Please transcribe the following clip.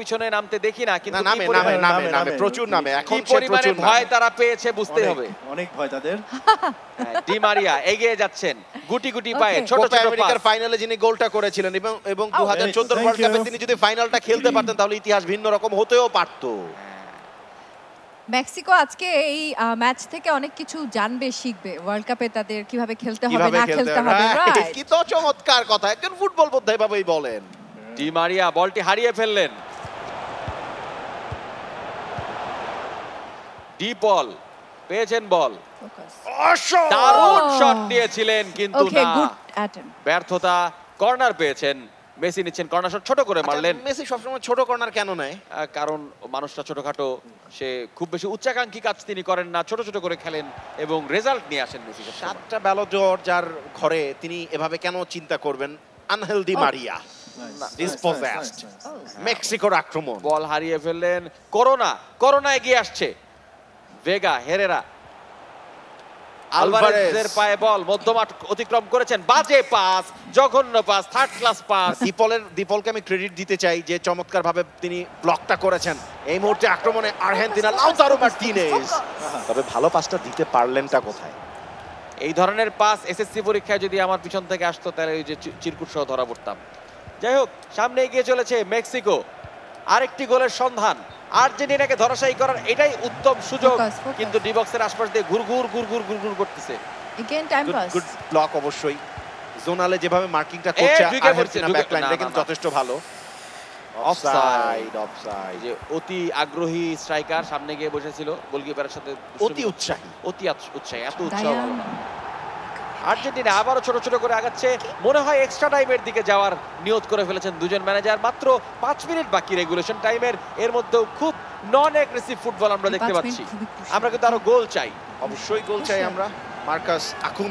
পিছনে নামতে দেখি না, কিন্তু নামে প্রচুর নামে। এখন পরিমাণে ভয় তারা পেয়েছে বুঝতে হবে। অনেক ভয় তাদের। ডি মারিয়া এগিয়ে যাচ্ছেন গুটি গুটি পায়ে, ছোট ছোট আমেরিকার পাস। ফাইনালে যিনি গোলটা করেছিলেন এবং 2014 ওয়ার্ল্ড কাপে তিনি যদি ফাইনালটা খেলতে পারতেন তাহলে ইতিহাস ভিন্ন রকম হতেও পারত। মেক্সিকো আজকে এই ম্যাচ থেকে অনেক কিছু জানবে, শিখবে। ওয়ার্ল্ড কাপে তাদের কিভাবে খেলতে হবে, না খেলতে হবে। রাইট, কি তো চমৎকার কথা, একজন ফুটবল বোদ্ধা এভাবেই বলেন। ডি মারিয়া বলটি হারিয়ে ফেললেন। ডি পল পেয়েছেন বল, দারুণ শট নিয়েছিলেন কিন্তু ওকে, না, গুড অ্যাটেম্প। ব্যর্থতা। কর্নার পেয়েছেন, মেসি নিচ্ছেন কর্নার শট, ছোট করে মারলেন। মেসি সবসময় ছোট কর্নার কেন নেয়? কারণ মানুষটা ছোটখাটো, সে খুব বেশি উচ্চাকাঙ্ক্ষী কাজ তিনি করেন না, ছোট ছোট করে খেলেন এবং রেজাল্ট নিয়ে আসেন মেসি। 7টা ব্যালন ড'র যার ঘরে, তিনি এভাবে কেন চিন্তা করবেন? Angel Di Maria dispossessed. মেক্সিকোর আক্রমণ, বল হারিয়ে ফেললেন। করোনা এগিয়ে আসছে। ভেগা, হেরেরা, আলভারেজের পায়ে বল, মধ্যমাঠ অতিক্রম করেছেন। বাজে পাস, জঘন্য পাস, থার্ড ক্লাস পাস। দীপলকে আমি ক্রেডিট দিতে চাই যে চমৎকার ভাবে তিনি ব্লকটা করেছেন। এই মুহূর্তে আক্রমণে আর্জেন্টিনা, লাউতারো মার্টিনেজ। তবে ভালো পাসটা দিতে পারলেনটা কোথায়? এই ধরনের পাস এসএসসি পরীক্ষায় যদি আমার পিছন থেকে আসতো তাহলে ওই যে চিরকুট সহ ধরা পড়তাম। যাই হোক, সামনে এগিয়ে চলেছে মেক্সিকো। আরেকটি গোলের সন্ধান, আর্জেন্টিনাকে ধরাশায়ী করার এটাই উত্তম সুযোগ। কিন্তু ডি বক্সের আশপাশ দিয়ে ঘুরঘুর করতেছে। Again time pass, good block. অবশ্যই জোনালে যেভাবে মার্কিংটা করছে আর্জেন্টিনা ব্যাকলাইনটা কিন্তু যথেষ্ট ভালো। অফসাইড। যে অতি আগ্রহী স্ট্রাইকার সামনে গিয়ে বসেছিল গোলকিপারের সাথে, অতি উৎসাহী, এত উৎসাহ ভালো না। আর্জেন্টিনা আবারও ছোট ছোট করে আগাচ্ছে, মনে হয় এক্সট্রা টাইমের দিকে যাওয়ার নিয়ত করে ফেলেছেন দুজন ম্যানেজার। মাত্র 5 মিনিট বাকি রেগুলেশন টাইমের, এর মধ্যেও খুব নন অ্যাগ্রেসিভ ফুটবল আমরা দেখতে পাচ্ছি। আমরা কিন্তু আরো গোল চাই, অবশ্যই গোল চাই আমরা। মার্কাস আকুন